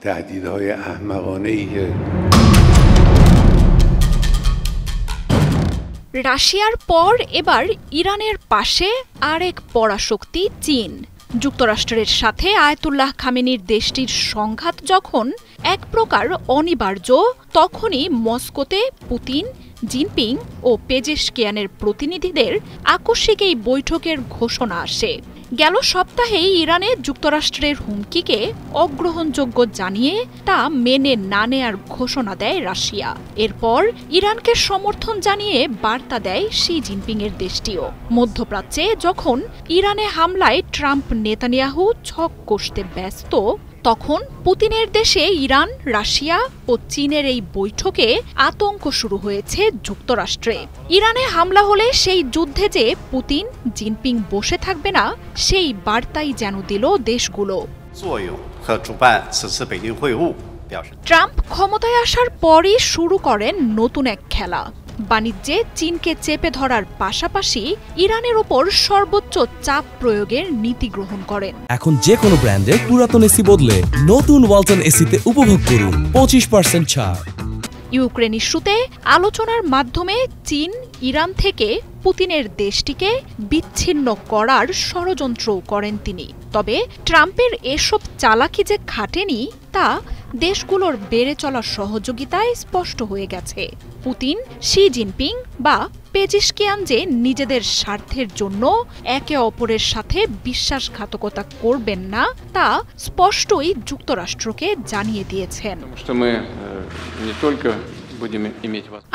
تهدیدهای احمقانه‌ای که রাশিয়ার পর এবার ইরানের পাশে আরেক পরাশক্তি চীন। যুক্তরাষ্ট্রের সাথে আয়াতুল্লাহ খামেনির দেশটির সংঘাত যখন এক প্রকার অনিবার্য, তখনই মস্কোতে পুতিন, জিনপিং ও পেজেশকিয়ানের প্রতিনিধিদের আকস্মিক এই বৈঠকের ঘোষণা আসে। গেল সপ্তাহেই ইরানে যুক্তরাষ্ট্রের হুমকিকে অগ্রহণযোগ্য জানিয়ে তা মেনে না নেয়ার ঘোষণা দেয় রাশিয়া। এরপর ইরানকে সমর্থন জানিয়ে বার্তা দেয় শি জিনপিংয়ের দেশটিও। মধ্যপ্রাচ্যে যখন ইরানে হামলায় ট্রাম্প নেতানিয়াহু ছক কষতে ব্যস্ত, তখন পুতিনের দেশে ইরান, রাশিয়া ও চীনের এই বৈঠকে আতঙ্ক শুরু হয়েছে যুক্তরাষ্ট্রে। ইরানে হামলা হলে সেই যুদ্ধে যে পুতিন, জিনপিং বসে থাকবে না, সেই বার্তাই যেন দিল দেশগুলো। ট্রাম্প ক্ষমতায় আসার পরই শুরু করেন নতুন এক খেলা। বাণিজ্যে চীনকে চেপে ধরার পাশাপাশি ইরানের ওপর সর্বোচ্চ চাপ প্রয়োগের নীতি গ্রহণ করেন। এখন যে কোনো ব্র্যান্ডের পুরাতন এসি বদলে নতুন ওয়ালটন এসিতে উপভোগ করুন 25% ছাড়। ইউক্রেন ইস্যুতে আলোচনার মাধ্যমে চীন ইরান থেকে পুতিনের দেশটিকে বিচ্ছিন্ন করার ষড়যন্ত্রও করেন তিনি। তবে ট্রাম্পের এসব চালাকি যে খাটেনি তা দেশগুলোর বেড়ে চলা সহযোগিতায় স্পষ্ট হয়ে গেছে। পুতিন, শি জিনপিং বা পেজেশকিয়ান যে নিজেদের স্বার্থের জন্য একে অপরের সাথে বিশ্বাসঘাতকতা করবেন না, তা স্পষ্টই যুক্তরাষ্ট্রকে জানিয়ে দিয়েছেন।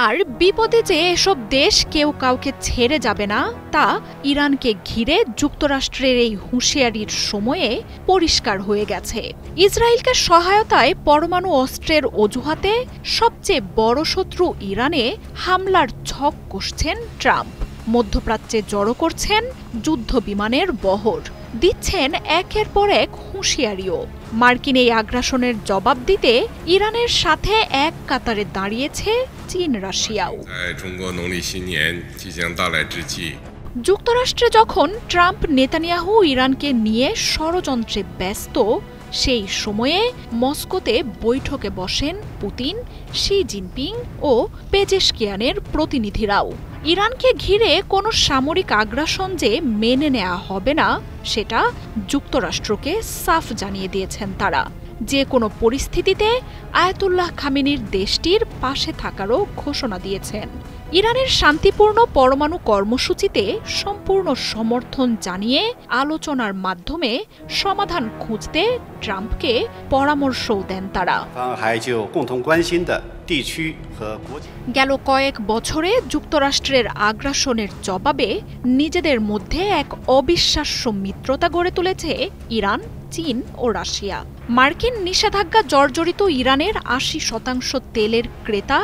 আর বিপদে যে এসব দেশ কেউ কাউকে ছেড়ে যাবে না, তা ইরানকে ঘিরে যুক্তরাষ্ট্রের এই হুঁশিয়ারির সময়ে পরিষ্কার হয়ে গেছে। ইসরায়েলকে সহায়তায় পরমাণু অস্ত্রের অজুহাতে সবচেয়ে বড় শত্রু ইরানে হামলার ছক কষছেন ট্রাম্প। মধ্যপ্রাচ্যে জড়ো করছেন যুদ্ধ বিমানের বহর, দিচ্ছেন একের পর এক হুঁশিয়ারিও। মার্কিন এই আগ্রাসনের জবাব দিতে ইরানের সাথে এক কাতারে দাঁড়িয়েছে চীন, রাশিয়াও। যুক্তরাষ্ট্রে যখন ট্রাম্প নেতানিয়াহু ইরানকে নিয়ে ষড়যন্ত্রে ব্যস্ত, সেই সময়ে মস্কোতে বৈঠকে বসেন পুতিন, শি জিনপিং ও পেজেশকিয়ানের প্রতিনিধিরাও। ইরানকে ঘিরে কোনো সামরিক আগ্রাসন যে মেনে নেওয়া হবে না, সেটা যুক্তরাষ্ট্রকে সাফ জানিয়ে দিয়েছেন তারা। যে কোনো পরিস্থিতিতে আয়াতুল্লাহ খামেনির দেশটির পাশে থাকারও ঘোষণা দিয়েছেন। ইরানের শান্তিপূর্ণ পরমাণু কর্মসূচিতে সম্পূর্ণ সমর্থন জানিয়ে আলোচনার মাধ্যমে সমাধান খুঁজতে ট্রাম্পকে পরামর্শও দেন তারা। গেল কয়েক বছরে যুক্তরাষ্ট্রের আগ্রাসনের জবাবে নিজেদের মধ্যে এক অবিশ্বাস্য মিত্রতা গড়ে তুলেছে ইরান, চীন ও রাশিয়া। মার্কিন নিষেধাজ্ঞা জর্জরিত ইরানের ৮০% তেলের ক্রেতা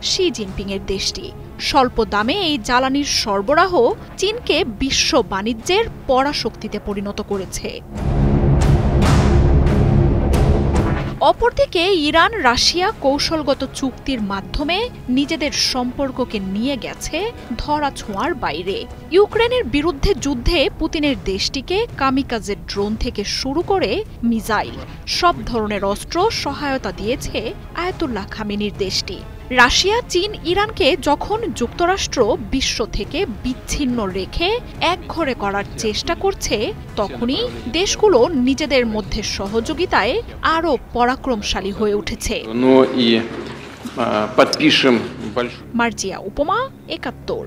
শি জিনপিংয়ের দেশটি। স্বল্প দামে এই জ্বালানির সরবরাহ চীনকে বিশ্ব বাণিজ্যের পরাশক্তিতে পরিণত করেছে। অপরদিকে ইরান, রাশিয়া কৌশলগত চুক্তির মাধ্যমে নিজেদের সম্পর্ককে নিয়ে গেছে ধরাছোঁয়ার বাইরে। ইউক্রেনের বিরুদ্ধে যুদ্ধে পুতিনের দেশটিকে কামিকাজে ড্রোন থেকে শুরু করে মিসাইল, সব ধরনের অস্ত্র সহায়তা দিয়েছে আয়াতুল্লাহ খামেনির দেশটি। রাশিয়া, চীন, ইরানকে যখন যুক্তরাষ্ট্র বিশ্ব থেকে বিচ্ছিন্ন রেখে একঘরে করার চেষ্টা করছে, তখনই দেশগুলো নিজেদের মধ্যে সহযোগিতায় আরও পরাক্রমশালী হয়ে উঠেছে। মার্জিয়া উপমা, ৭১।